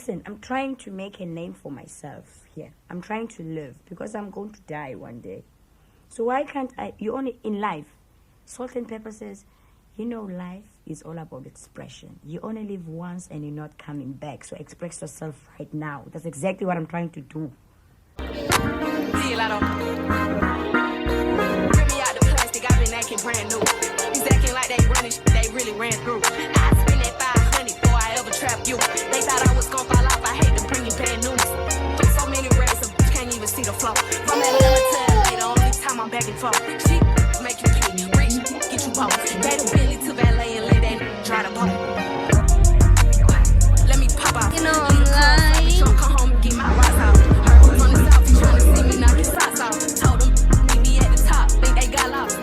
Listen, I'm trying to make a name for myself here. I'm trying to live because I'm going to die one day. So why can't I? You only in life. Salt and Pepper says, life is all about expression. You only live once and you're not coming back. So express yourself right now. That's exactly what I'm trying to do. Brand new. He's acting like they running, they really ran through. I spent that 500 before I ever trapped you. They thought I was gonna fall off. I hate to bring you bad news. So many rays, a bitch can't even see the flow. From Atlanta to LA, the only time I'm back and forth. She make you pee, rich, get you both. They the Billy to valet and let that try to bone. Let me pop out. I'm lying. Come home and get my rocks out. Heard from the south, you trying to see me knock his socks off. Told them, meet me at the top. Think they got lost.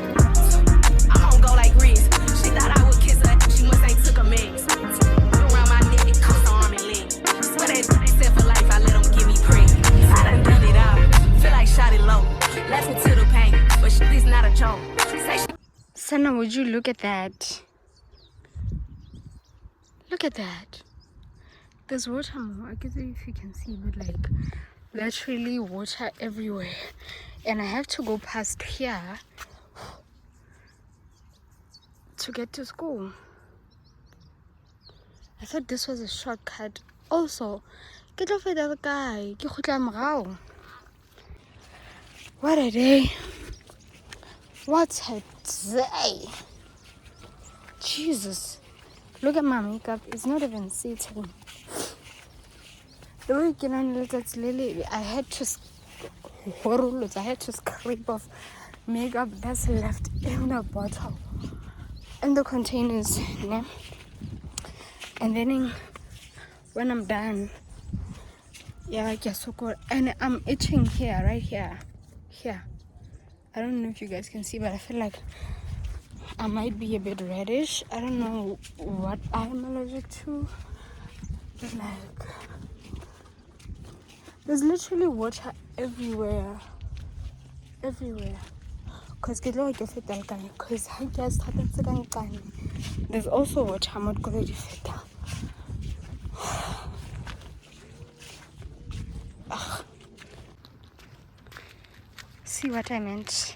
Sana, would you look at that? Look at that. There's water more. I don't know if you can see, but like literally water everywhere. And I have to go past here to get to school. I thought this was a shortcut. Also, get off the other guy. What a day. What a day. Jesus. Look at my makeup. It's not even sitting. The way you can that's Lily, I had to scrape off makeup that's left in the bottle. In the containers. Yeah? And then when I'm done, yeah, I guess so good. And I'm itching here, right here. Here. I don't know if you guys can see, but I feel like I might be a bit reddish. I don't know what I'm allergic to. But like, there's literally water everywhere. Everywhere. Because there's also water. I'm not going to fit. See what I meant?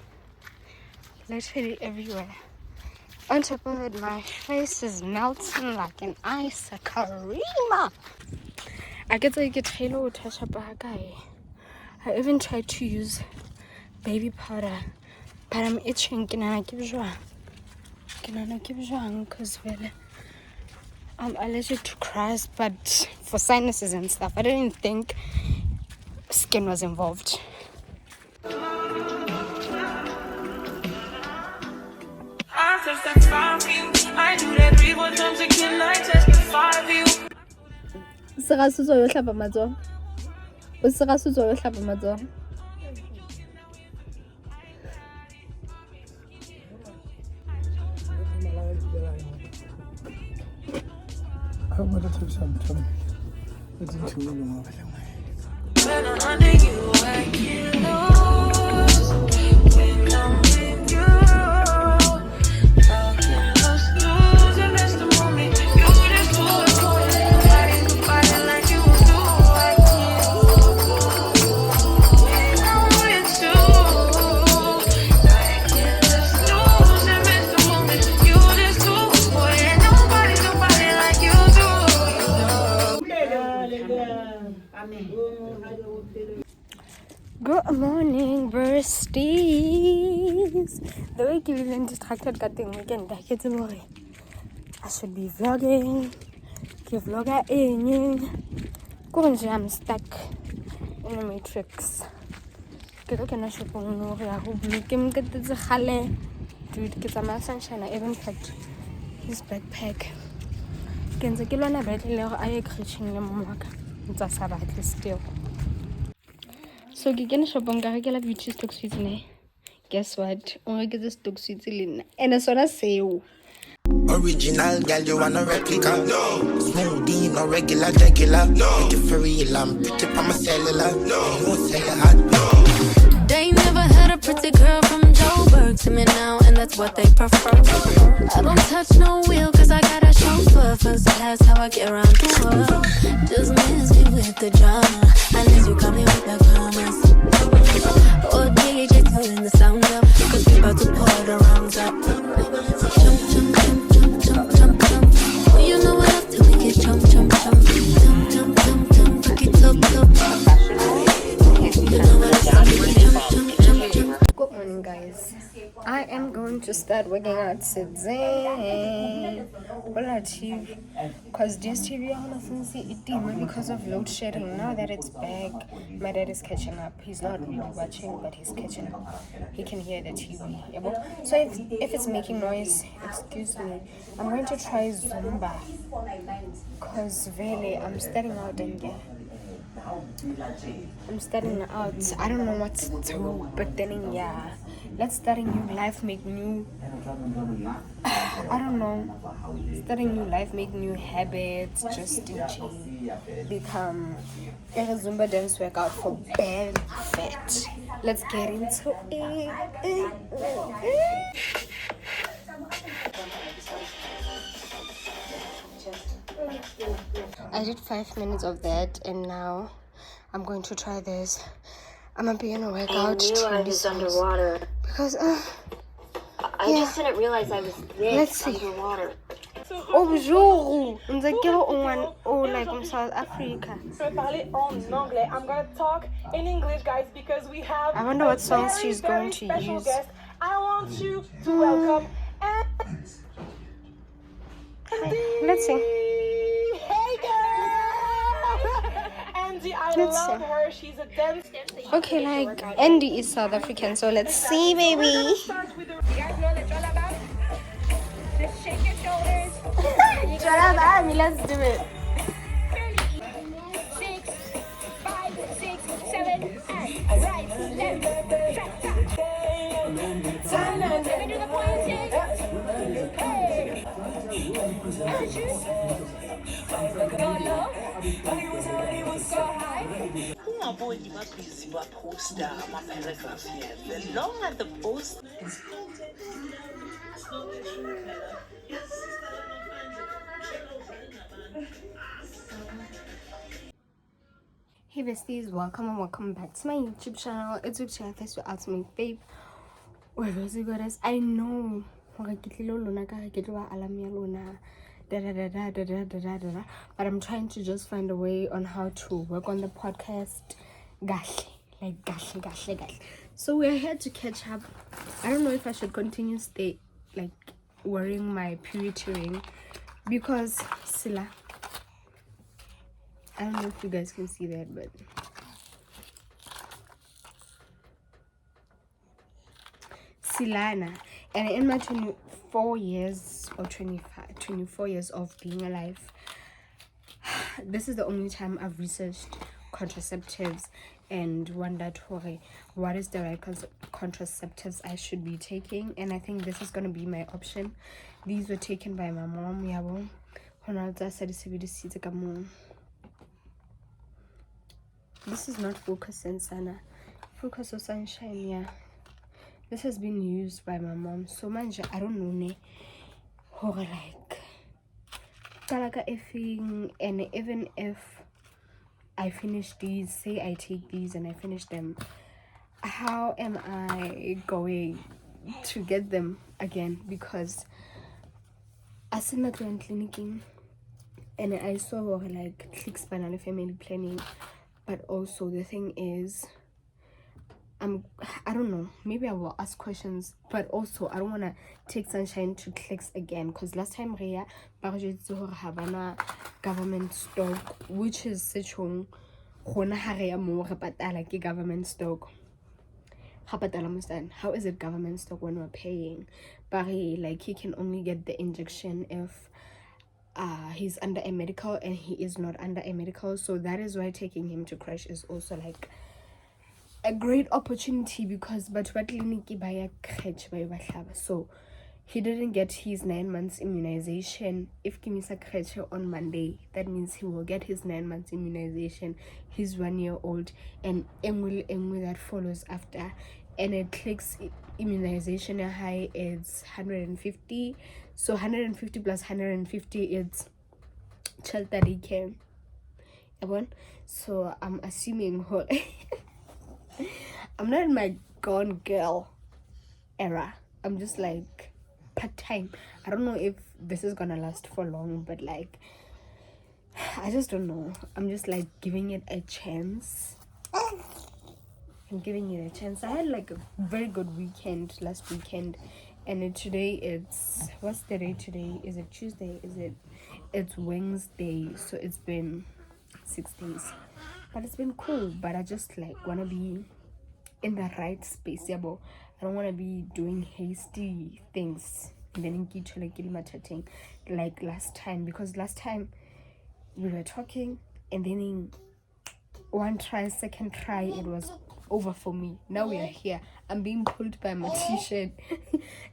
Literally everywhere. On top of it, my face is melting like an icicle. I get like a trailer with touch up a guy. I even tried to use baby powder, but I'm itching. Can I give you because I'm allergic to crust, but for sinuses and stuff. I didn't think skin was involved. I knew that 3 more times again. I testify for you. Serasuzo yo hlapa matsoho. O serasuzo yo hlapa matsoho. I want to take some time. It's into me more. When I'm under you, I get lost. When I'm with you, I get lost, lose, and that's the moment. You just do it for it. Nobody could fight it like you do. I can't. When I'm with you, I get lost, lose, and that's the moment. You just do it for it. Nobody could fight it like you do. Good morning, bursties. The way you've been distracted cutting weekend, I should be vlogging. Vlogger I'm stuck in the matrix. Dude, get some sunshine. I even packed his backpack. Still. So you can shop on Garagala beauty stock sweets. Guess what? I get the stock sweets in and it's what I say. Original girl, you want a replica? No. Smoothie, no regular. No. Make it for real, I'm pretty from my cellular. No. You won't sell it hot. No. They never had a pretty girl from Joe. work to me now, and that's what they prefer. I don't touch no wheel, cause I got a chauffeur. First class, how I get around the world. Just miss me with the drama, unless you come me with the commas. Oh, DJ, turn the sound up, cause we about to pour the rounds up. Jump, jump, jump, jump, jump, jump, jump. Oh, you know what up till we get jump, jump, jump. Jump, jump, jump, jump, rock it up, up. You know what up till we get jump, jump, jump, jump. Good morning, guys. I am going to start working out today. Because DSTV honestly it didn't because of load shedding. Now that it's back, my dad is catching up. He's not really watching, but he's catching up. He can hear the TV. So if it's making noise, excuse me. I'm going to try Zumba. Because really, I'm starting out and I'm starting out. I don't know what to do, but then yeah, let's start a new life, make new. I don't know. Starting new life, make new habits, just become a Zumba dance workout for bad fat. Let's get into it. I did 5 minutes of that, and now I'm going to try this. I'm gonna be in a workout. I knew I was underwater. Because I just didn't realize I was this underwater. oh bonjour, on dirait like from South Africa. Je vais parler en anglais. I'm gonna talk in English, guys, because we have. I wonder what songs very, she's very going to special use. Guest. I want you to welcome Let's see. Hey girl! Andy, I Let's love see. her. She's a dancer. Okay, like Andy is South African, so let's see, baby. You guys know the drill about? Just shake your shoulders. Let's do it. 6, 5, 6, 7, 8. Right, left, track, track. Let me do the pointing. Hey. Go low. Go high. Ungaboni babhizi baphosta ama-paragraph here. The longer the post. Hey besties, welcome and welcome back to my YouTube channel. It's your channel, thanks for Ultimate Babe. Wherever you guys, I know but I'm trying to just find a way on how to work on the podcast. Gash. So we're here to catch up. I don't know if I should continue wearing my purity ring because Sila, I don't know if you guys can see that, but Silana, and in my 24 years or 24 years of being alive, this is the only time I've researched contraceptives and wondered what is the right contraceptives I should be taking, and I think this is going to be my option. These were taken by my mom. This is not focus and sana. Focus or sunshine, yeah. This has been used by my mom. So manja, I don't know and even if I finish these, say I take these and I finish them, how am I going to get them again? Because I see my client clinicing and I saw clicks banana family planning, but also the thing is I don't know, maybe I will ask questions, but also I don't want to take sunshine to clicks again, because last time Rhea Havana government stock, which is such a government stock. How is it government stock when we're paying? But he can only get the injection if he's under a medical, and he is not under a medical. So that is why taking him to crash is also a great opportunity, because so he didn't get his 9 months immunization. If Kimisa crèche on Monday, that means he will get his 9 months immunization. He's 1 year old, and that follows after and it clicks immunization high, it's 150. So 150 plus 150, it's child 30K. So I'm assuming I'm not in my gone girl era. I'm just like part-time. I don't know if this is gonna last for long, but like I just don't know. I'm just like giving it a chance. I'm giving it a chance. I had like a very good weekend last weekend, and today it's, what's the day today? Is it Tuesday? It's Wednesday. So it's been 6 days, but it's been cool. But I just like wanna be in the right space, yeah, but I don't want to be doing hasty things and then like last time, because last time we were talking and then in one try, second try, it was over for me. Now we are here, I'm being pulled by my t-shirt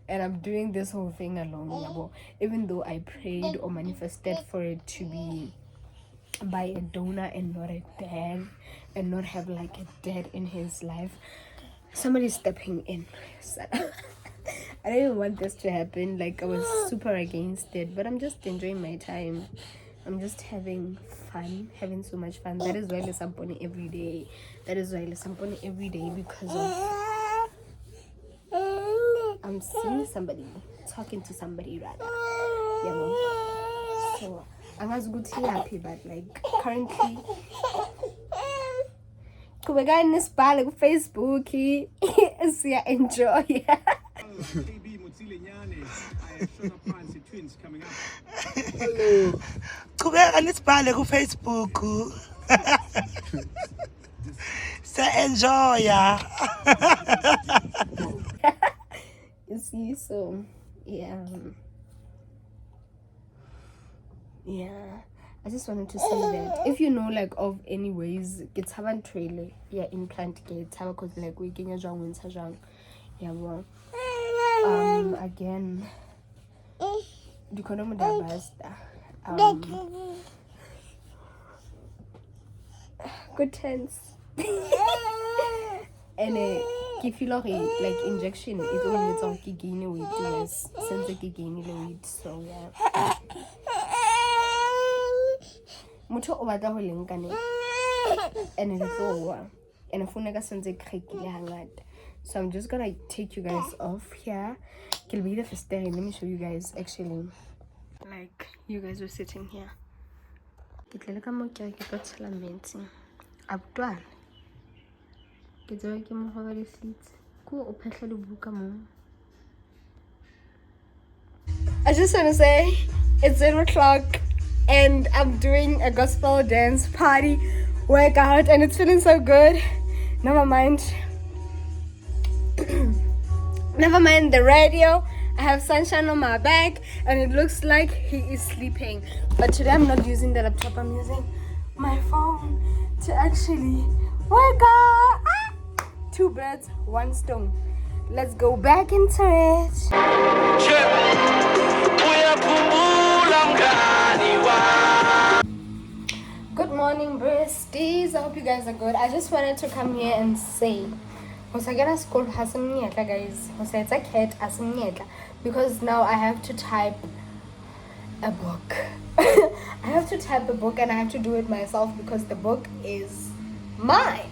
and I'm doing this whole thing alone, yeah, but even though I prayed or manifested for it to be by a donor and not a dad, and not have like a dad in his life, somebody's stepping in. So, I didn't want this to happen. Like I was super against it, but I'm just enjoying my time. I'm just having fun, having so much fun. That is why I Samponi every day. That is why I Samponi every day, because of I'm seeing somebody, talking to somebody rather. Yeah, well. So I'm as good to happy, but like currently kubeka nisibhale ku Facebook siya enjoy. Qhubeka nisibhale ku Facebook. Enjoy. You see, so yeah. I just wanted to say that if you know like of any ways it's haven't trailer, yeah, implant gates have cause like we can jang winter jang, yeah, well, again the condom da basta, good tense. And if you like injection, it only it's on gain weight since the gain weight, so yeah. Motho o batla ho lenkane and it's over and afuneka senze krekile hangata. So I'm just gonna take you guys off here. Can be the first day. Let me show you guys actually. Like you guys were sitting here. Good I just want to say it's 0 o'clock and I'm doing a gospel dance party workout and it's feeling so good. Never mind. Never mind the radio. I have sunshine on my back and it looks like he is sleeping. But today I'm not using the laptop, I'm using my phone to actually wake up. 2 birds, 1 stone. Let's go back into it. Good morning, besties. I hope you guys are good. I just wanted to come here and say, guys, it's a cat because now I have to type a book. I have to type a book and I have to do it myself because the book is mine.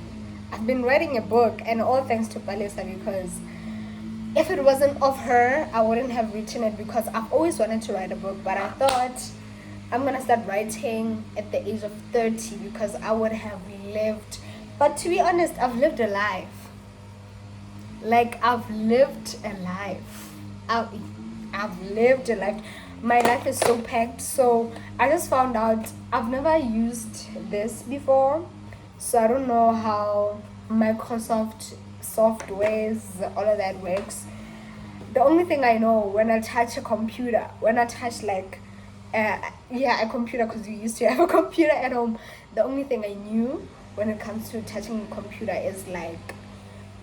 I've been writing a book and all thanks to Palesa, because if it wasn't of her, I wouldn't have written it, because I've always wanted to write a book, but I thought I'm gonna start writing at the age of 30 because I would have lived. But to be honest, I've lived a life. Like I've lived a life. I've lived a life. My life is so packed. So I just found out I've never used this before. So I don't know how Microsoft softwares, all of that works. The only thing I know, when I touch a computer, when I touch like a computer, because we used to have a computer at home, the only thing I knew when it comes to touching a computer is like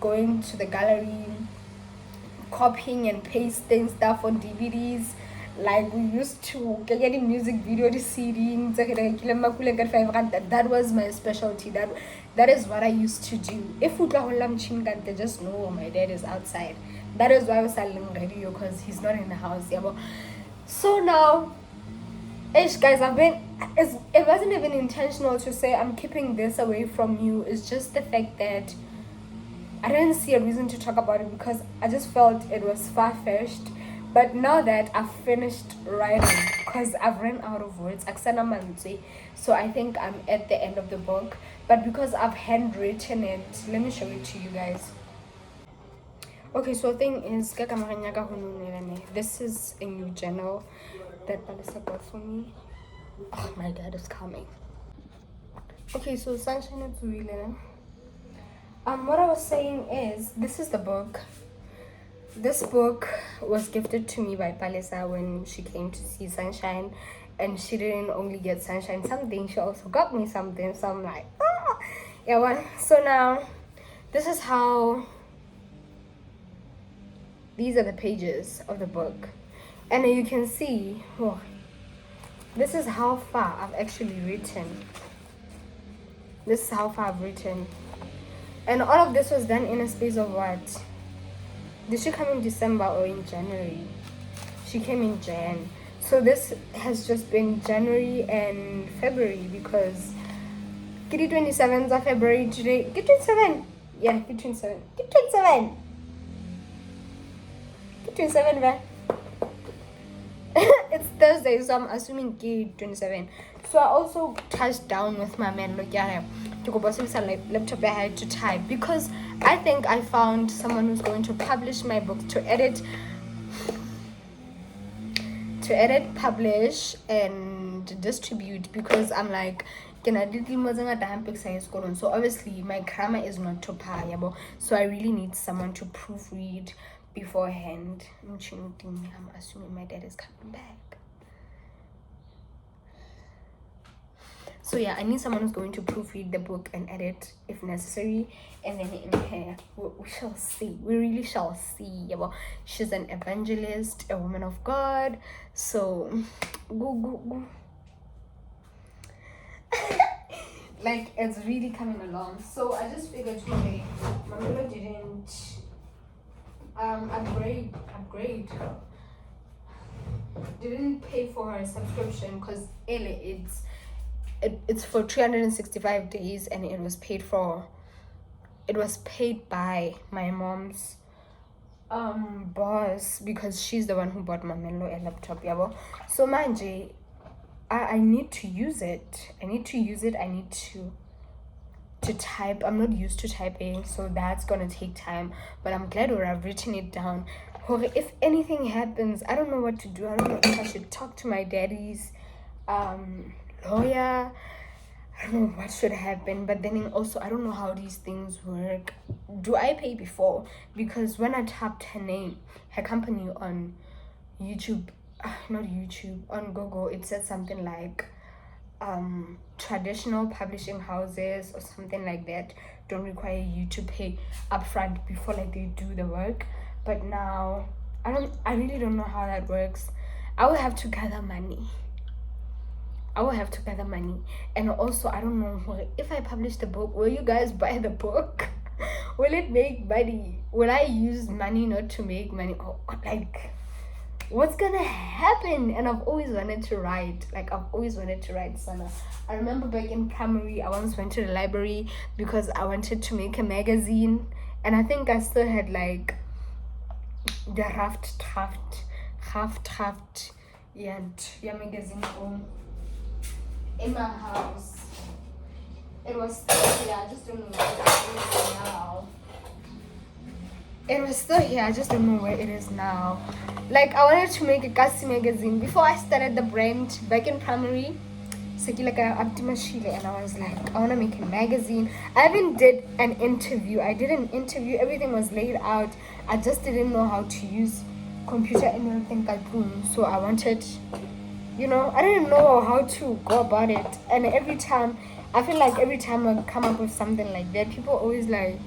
going to the gallery, copying and pasting stuff on DVDs, Like we used to get getting music video to CD. That was my specialty. That is what I used to do. If we they just know my dad is outside. That is why I was selling radio, because he's not in the house. Yeah, but so now, guys, it wasn't even intentional to say I'm keeping this away from you. It's just the fact that I didn't see a reason to talk about it, because I just felt it was far-fetched. But now that I've finished writing, because I've run out of words, so I think I'm at the end of the book. But because I've handwritten it, let me show it to you guys. Okay, so the thing is, this is a new journal that Palisa got for me. Oh, my dad is coming. Okay, so Sunshine is really. What I was saying is, this is the book. This book was gifted to me by Palisa when she came to see Sunshine, and she didn't only get Sunshine something, she also got me something. So I'm like, yeah, well, so now this is how, these are the pages of the book, and you can see, this is how far I've actually written. This is how far I've written, and all of this was done in a space of what? Did she come in December or in January? She came in Jan. So this has just been January and February, because Kitty 27th of February today. Get 27. Yeah, get 27. Get 27. Get 27, man. It's Thursday, so I'm assuming Get 27. So I also touched down with my man, look at him, to go buy some laptop I had to type, because I think I found someone who's going to publish my book, to edit, publish, and distribute, because I'm like, so obviously my grammar is not top high, so I really need someone to proofread beforehand. I'm assuming my dad is coming back. So yeah, I need someone who's going to proofread the book and edit if necessary, and then in here we shall see. We really shall see. She's an evangelist, a woman of God. So go. Like, it's really coming along. So I just figured today, my mother didn't upgrade. Didn't pay for her subscription, because it's for 365 days, and it was paid by my mom's boss, because she's the one who bought my Menlo a laptop. So manje, I need to use it. I need to type. I'm not used to typing, so that's gonna take time, but I'm glad I've written it down. If anything happens, I don't know what to do. I don't know if I should talk to my daddy's lawyer. I don't know what should happen, but then also I don't know how these things work. Do I pay before? Because when I tapped her company on YouTube, on Google, it said something like traditional publishing houses or something like that don't require you to pay upfront before they do the work. But now I really don't know how that works. I will have to gather money. And also I don't know if I publish the book, will you guys buy the book? Will it make money? Will I use money not to make money? Or what's gonna happen? And I've always wanted to write. Sana. I remember back in primary, I once went to the library because I wanted to make a magazine, and I think I still had the half draft magazine in my house. It was still here, I just don't know where it is now. It was still here, I just don't know where it is now. I wanted to make a Kasi magazine before I started the brand back in primary. And I was like, I want to make a magazine. I even did an interview. Everything was laid out. I just didn't know how to use computer and everything like that. So I wanted, I didn't know how to go about it. And I feel like every time I come up with something like that, people always the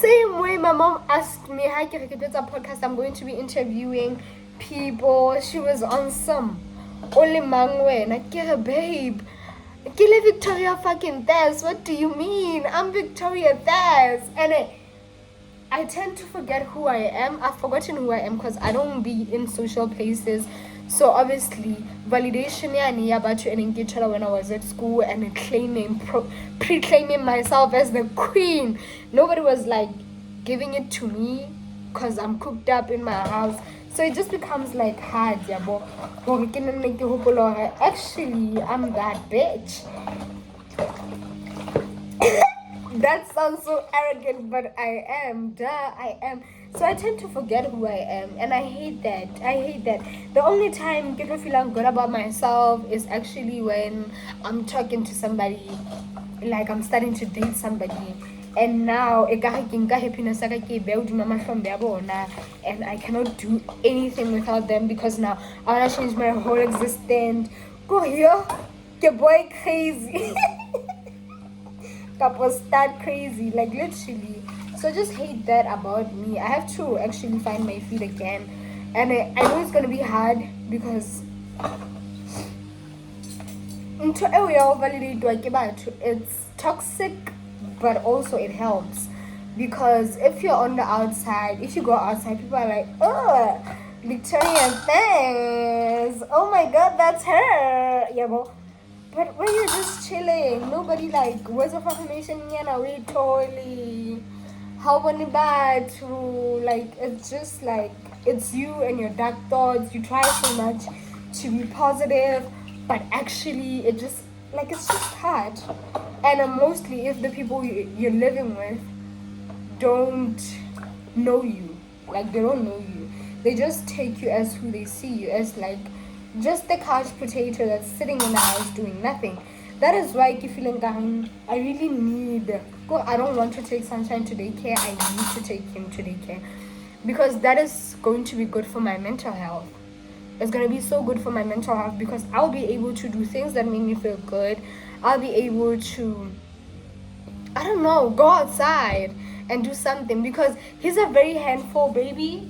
same way my mom asked me, hi, a podcast I'm going to be interviewing people. She was on some only mangwe. Nakira babe. Kile Victoria fucking Tess. What do you mean? I'm Victoria Tess. And I tend to forget who I am. I've forgotten who I am because I don't be in social places. So obviously, validation about to engage when I was at school and pre-claiming myself as the queen. Nobody was like giving it to me because I'm cooked up in my house. So it just becomes like hard, yabo. Actually, I'm that bitch. That sounds so arrogant, but I am. Duh, I am. So I tend to forget who I am, and I hate that. The only time I feel good about myself is actually when I'm talking to somebody, like I'm starting to date somebody, and now and I cannot do anything without them because now I wanna change my whole existence. Go here, your boy crazy. Couple start crazy, like literally. So I just hate that about me. I have to actually find my feet again, and I know it's gonna be hard because it's toxic, but also it helps because if you're on the outside, if you go outside, people are like, oh, Victoria, thanks. Oh my God, that's her. Yeah, well. But when you're just chilling, nobody like words of affirmation, we totally how bad to like it's just like it's you and your dark thoughts. You try so much to be positive, but actually it just like it's just hard. And mostly if the people you're living with don't know you, like they don't know you, they just take you as who they see you as, like just the couch potato that's sitting in the house doing nothing. That is why I keep feeling down. I really need I don't want to take Sunshine to daycare. I need to take him to daycare because that is going to be good for my mental health. It's going to be so good for my mental health because I'll be able to do things that make me feel good. I'll be able to, I don't know, go outside and do something because he's a very handful baby.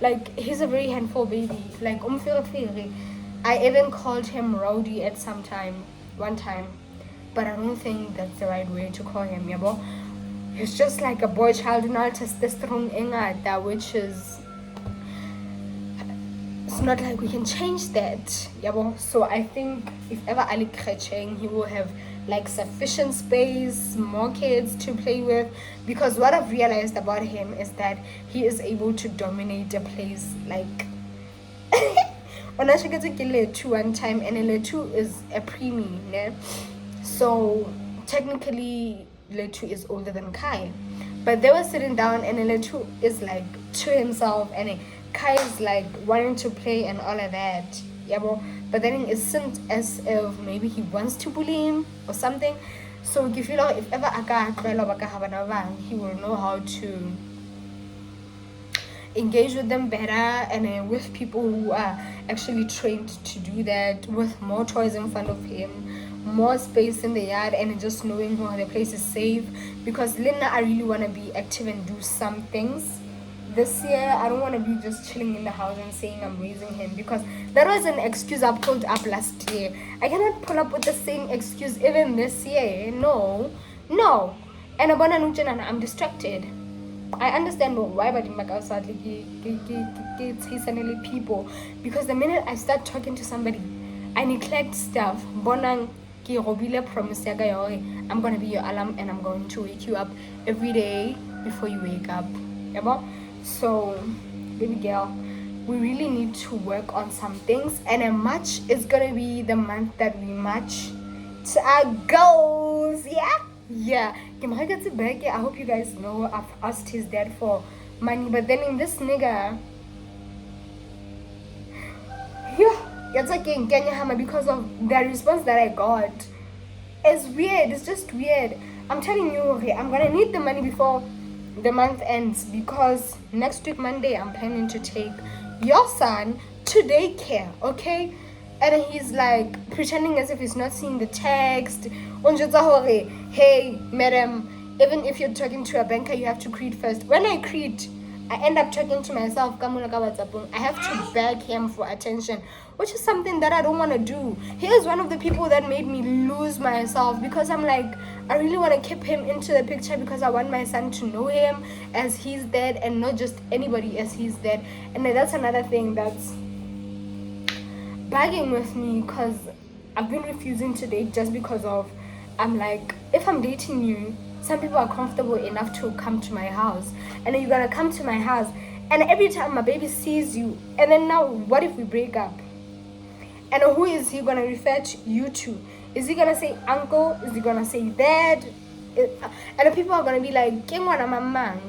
Like he's a very handful baby. Like I even called him Rowdy at one time, but I don't think that's the right way to call him, yabo. He's just like a boy child in testosterone engata, which is it's not like we can change that, yabo. So I think if ever Ali Krecheng, he will have like sufficient space, more kids to play with, because what I've realized about him is that he is able to dominate a place. Like when I should get to Letu one time, and Letu is a preemie, né? So technically Letu is older than Kai, but they were sitting down and Letu is like to himself and Kai is like wanting to play and all of that, yeah, bro. But then it seemed as if maybe he wants to bully him or something. So if you know, if ever he will know how to engage with them better, and with people who are actually trained to do that, with more toys in front of him, more space in the yard, and just knowing the place is safe. Because Linda, I really want to be active and do some things this year. I don't want to be just chilling in the house and saying I'm raising him, because that was an excuse I pulled up last year. I cannot pull up with the same excuse even this year. No. And I'm distracted. I understand why, but in my outside people, because the minute I start talking to somebody, I neglect stuff. I'm gonna be your alarm and I'm going to wake you up every day before you wake up. So, baby girl, we really need to work on some things, and a March is gonna be the month that we match to our goals. Yeah. I hope you guys know I've asked his dad for money, but then in this nigga, it's like because of the response that I got. It's weird. It's just weird. I'm telling you, okay, I'm gonna need the money before the month ends, because next week Monday I'm planning to take your son to daycare, okay? And he's like pretending as if he's not seeing the text. Hey, madam, even if you're talking to a banker, you have to create first. When I create, I end up talking to myself. I have to beg him for attention, which is something that I don't want to do. He is one of the people that made me lose myself, because I'm like, I really want to keep him into the picture, because I want my son to know him as he's dead, and not just anybody as he's dead. And then that's another thing that's bugging with me, because I've been refusing to date just because of, I'm like, if I'm dating you, some people are comfortable enough to come to my house, and then you're gonna come to my house, and every time my baby sees you, and then now what if we break up? And who is he gonna refer to you to? Is he gonna say uncle? Is he gonna say dad? And the people are gonna be like,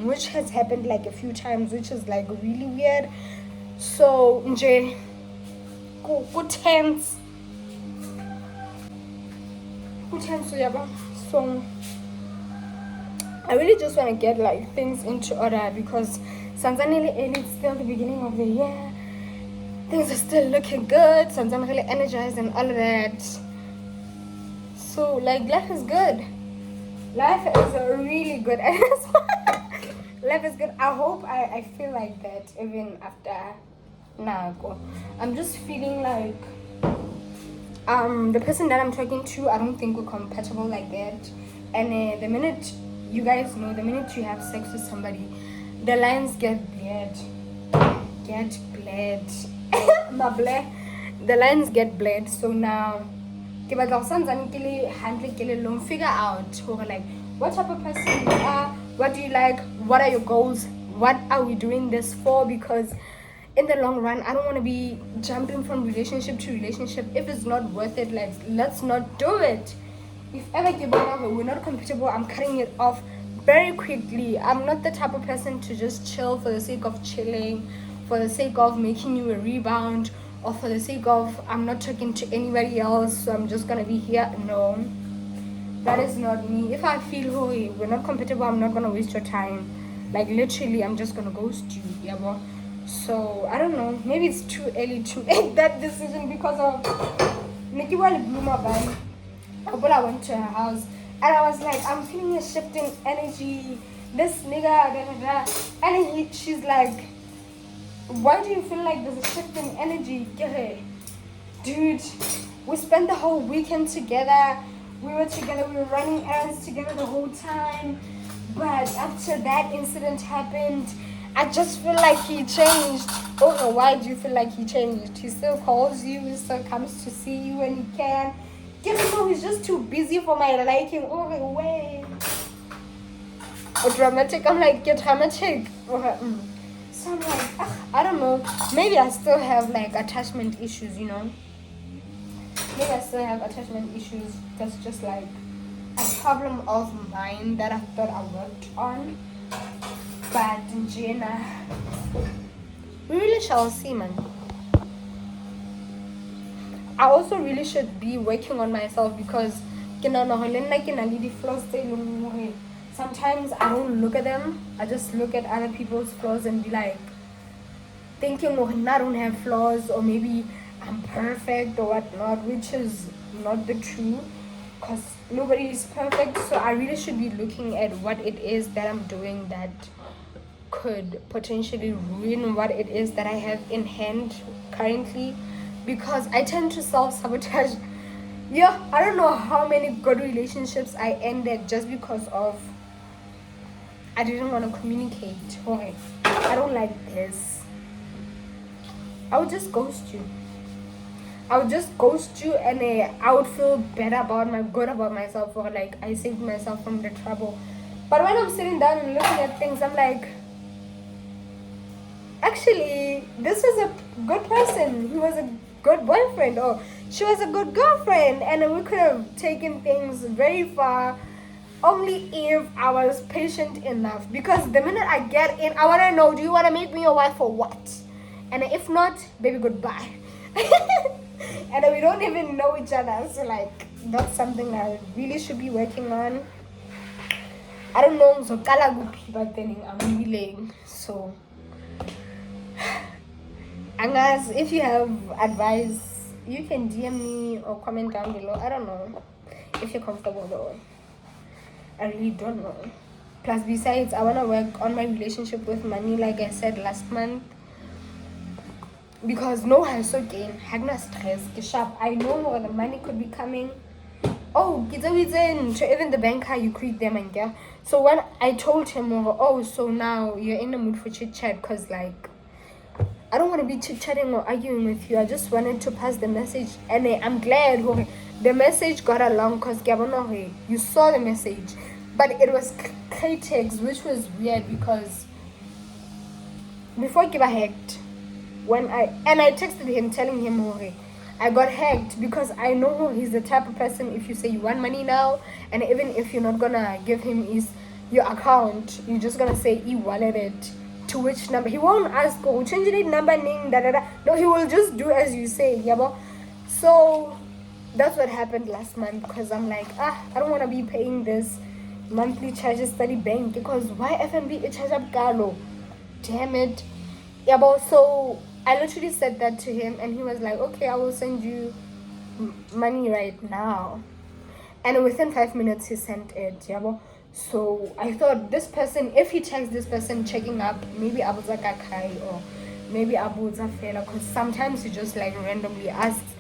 which has happened like a few times, which is like really weird. So nje go tense. So I really just want to get like things into order, because it's still the beginning of the year. Things are still looking good. I'm really energized and all of that. So like life is good. Life is really good. Life is good. I hope I feel like that even after now. I'm just feeling like the person that I'm talking to, I don't think we're compatible like that. And the minute you guys know, the minute you have sex with somebody, the lines get blurred. The lines get blurred. So now figure out like what type of person you are, what do you like, what are your goals, what are we doing this for? Because in the long run, I don't want to be jumping from relationship to relationship. If it's not worth it, let's not do it. If ever we're not compatible, I'm cutting it off very quickly. I'm not the type of person to just chill for the sake of chilling, for the sake of making you a rebound, or for the sake of I'm not talking to anybody else, so I'm just gonna be here. No, that is not me. If I feel, oh, we're not compatible, I'm not gonna waste your time. Like literally, I'm just gonna ghost you. Yeah, bro. So I don't know, maybe it's too early to make that decision, because of Nikki Wally Bloomer Band. I went to her house and I was like, I'm feeling a shift in energy, this nigga, and she's like, why do you feel like there's a shift in energy? Dude, we spent the whole weekend together, we were running errands together the whole time, but after that incident happened, I just feel like he changed. Oh, why do you feel like he changed? He still calls you, he still comes to see you when he can. He's just too busy for my liking. Oh, way. Or dramatic. I'm like, get dramatic. So I'm like, I don't know. Maybe I still have like attachment issues, you know? Maybe I still have attachment issues. That's just like a problem of mine that I thought I worked on. But Jenna, we really shall see, man. I also really should be working on myself, because sometimes I don't look at them. I just look at other people's flaws and be like, thinking, oh, I don't have flaws, or maybe I'm perfect or whatnot, which is not the truth, because nobody is perfect. So I really should be looking at what it is that I'm doing that could potentially ruin what it is that I have in hand currently, because I tend to self-sabotage. Yeah, I don't know how many good relationships I ended just because of I didn't want to communicate. Okay, I don't like this. I would just ghost you. And I would feel good about myself, or like I saved myself from the trouble. But when I'm sitting down and looking at things, I'm like, actually, this is a good person. He was a good boyfriend, or she was a good girlfriend, and we could have taken things very far only if I was patient enough. Because the minute I get in, I want to know, do you want to make me your wife or what? And if not, baby, goodbye. And we don't even know each other, so like that's something I really should be working on. I don't know, so but then I'm relaying. So and guys, if you have advice, you can DM me or comment down below. I don't know if you're comfortable though. I really don't know. Plus, besides, I want to work on my relationship with money, like I said last month. Because no, I so gain. Hagna stress. Sharp. I know the money could be coming. Oh, even the banker, you create them and get. So when I told him, oh, so now you're in the mood for chit chat, because like, I don't want to be chit chatting or arguing with you. I just wanted to pass the message, and I'm glad the message got along, because you saw the message, but it was text, which was weird because before I hacked, I texted him telling him, I got hacked, because I know he's the type of person, if you say you want money now, and even if you're not gonna give him your account, you're just gonna say e-wallet it to which number. He won't ask, oh, change the number name, no, he will just do as you say, yabo. So that's what happened last month, because I'm like, I don't want to be paying this monthly charges study bank, because why FNB it charge up galo, damn it, yabo. So I literally said that to him, and he was like, okay, I will send you money right now. And within 5 minutes, he sent it, yabo. So I thought this person, if he checks this person checking up, maybe Abuza Kakai or maybe Abuza Fela, because sometimes he just like randomly asks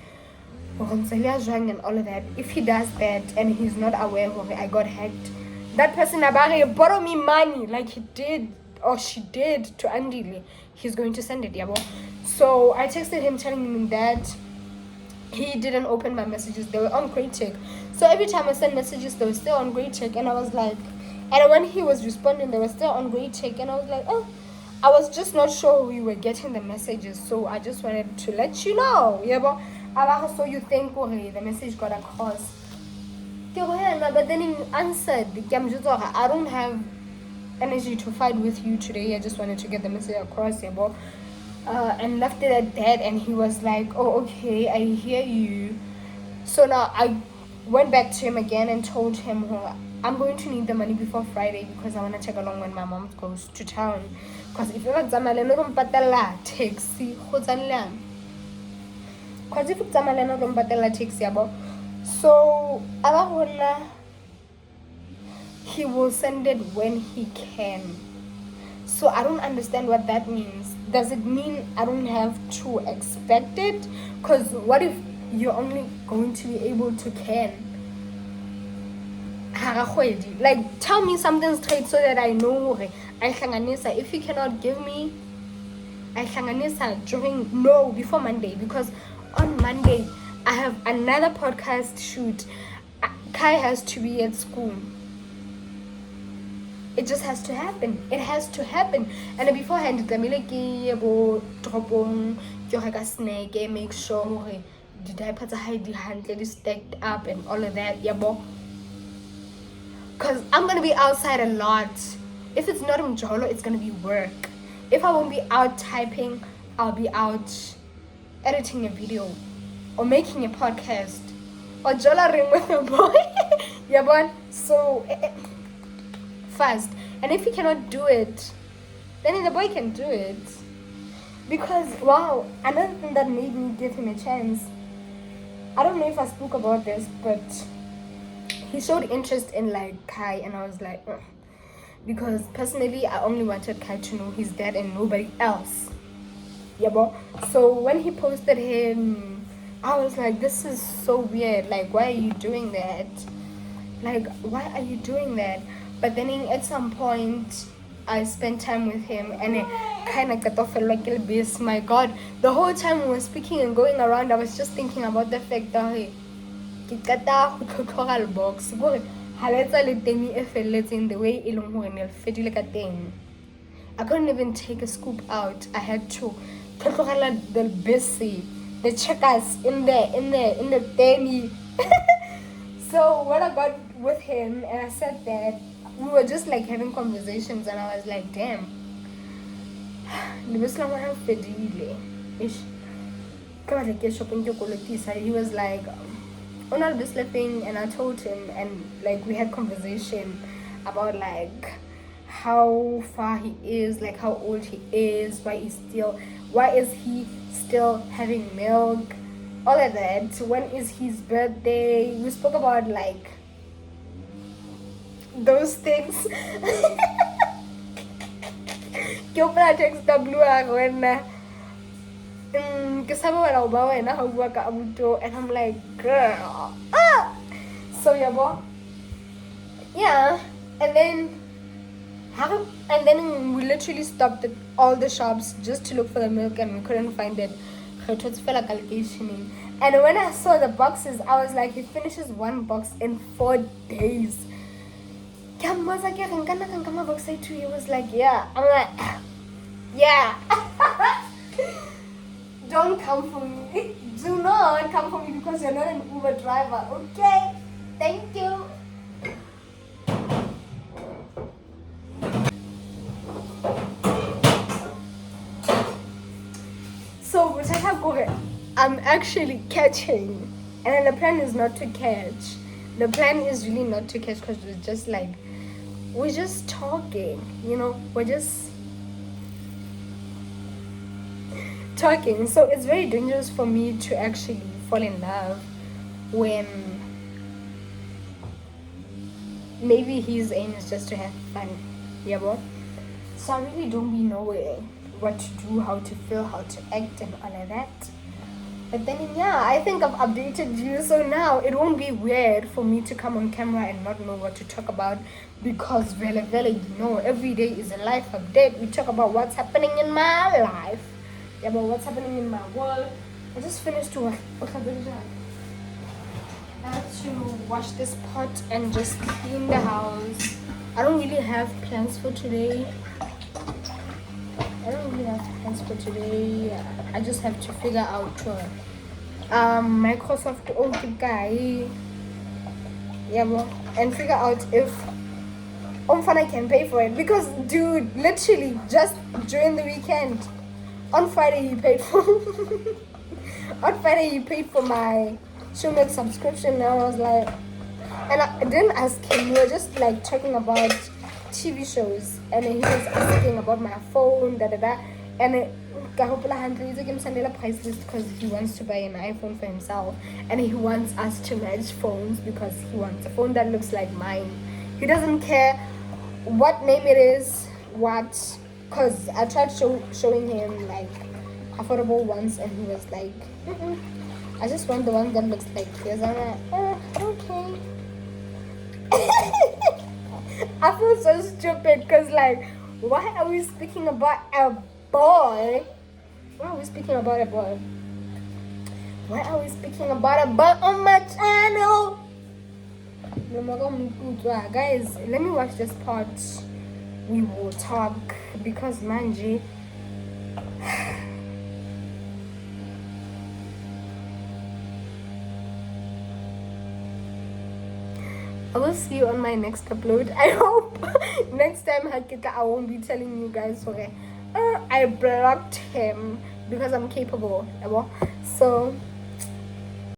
and all of that. If he does that and he's not aware of I got hacked, that person borrow me money like he did or she did to Andile, he's going to send it, yabo. So I texted him telling him that he didn't open my messages, they were on great check. So every time I sent messages, they were still on great check, and I was like, and when he was responding, they were still on great check, and I was like, oh, I was just not sure we were getting the messages, so I just wanted to let you know, yabo. So you think the message got across, but then he answered, I don't have energy to fight with you today, I just wanted to get the message across, yabo. And left it at that, and he was like, oh, okay, I hear you. So now I went back to him again and told him, I'm going to need the money before Friday, because I want to check along when my mom goes to town, because if you're taxi, so he will send it when he can. So I don't understand what that means. Does it mean I don't have to expect it? Because what if you're only going to be able to can? Like, tell me something straight so that I know. If you cannot give me, before Monday, because on Monday I have another podcast shoot. Kai has to be at school. It just has to happen. It has to happen. And beforehand, make sure the diapers are stacked up and all of that. Because I'm going to be outside a lot. If it's not in Jolo, it's going to be work. If I won't be out typing, I'll be out editing a video or making a podcast or jolaring with a boy. So fast. And if he cannot do it, then the boy can do it. Because wow, another thing that made me give him a chance, I don't know if I spoke about this, but he showed interest in like Kai, and I was like, ugh. Because personally I only wanted Kai to know his dad and nobody else. So when he posted him, I was like, this is so weird, like why are you doing that? Like, why are you doing that? But then at some point I spent time with him, and it kind of got off like a bit. My God, the whole time we were speaking and going around, I was just thinking about the fact that box the way I couldn't even take a scoop out. I had to the busy, the checkers in the thing. So when I got with him and I said that, we were just like having conversations, and I was like, damn, he was like, oh, not this thing. And I told him, and like we had conversation about like how far he is, like how old he is, why is he still having milk, all of that. When is his birthday? We spoke about like those things. Kyopa text blue when and I'm like, girl. So yeah, and then we literally stopped at all the shops just to look for the milk, and we couldn't find it. And when I saw the boxes, I was like, he finishes one box in 4 days. He was like, yeah. I'm like, yeah. Don't come for me. Do not come for me because you're not an Uber driver. Okay? Thank you. So, I'm actually catching. And then the plan is not to catch. The plan is really not to catch because we're just talking, we're just talking. So it's very dangerous for me to actually fall in love when maybe his aim is just to have fun. Yeah, bro. So I really don't really know what to do, how to feel, how to act and all of that. But then yeah, I think I've updated you, so now it won't be weird for me to come on camera and not know what to talk about, because really, every day is a life update. We talk about what's happening in my life, about what's happening in my world. I just finished work. I have to wash this pot and just clean the house. I don't really have plans for today. I just have to figure out Microsoft guy, and figure out if Omfana can pay for it, because dude, literally just during the weekend on Friday he paid for my Showmax subscription. And I was like, and I didn't ask him, we were just like talking about TV shows, and he was asking about my phone, and price list because he wants to buy an iPhone for himself, and he wants us to match phones because he wants a phone that looks like mine. He doesn't care what name it is, because I tried showing him like affordable ones, and he was like, I just want the one that looks like this. I'm like, okay. I feel so stupid because why are we speaking about a boy? Why are we speaking about a boy on my channel? Guys, let me watch this part. We will talk, because Manji, I will see you on my next upload. I hope next time I won't be telling you guys, okay, I blocked him because I'm capable. So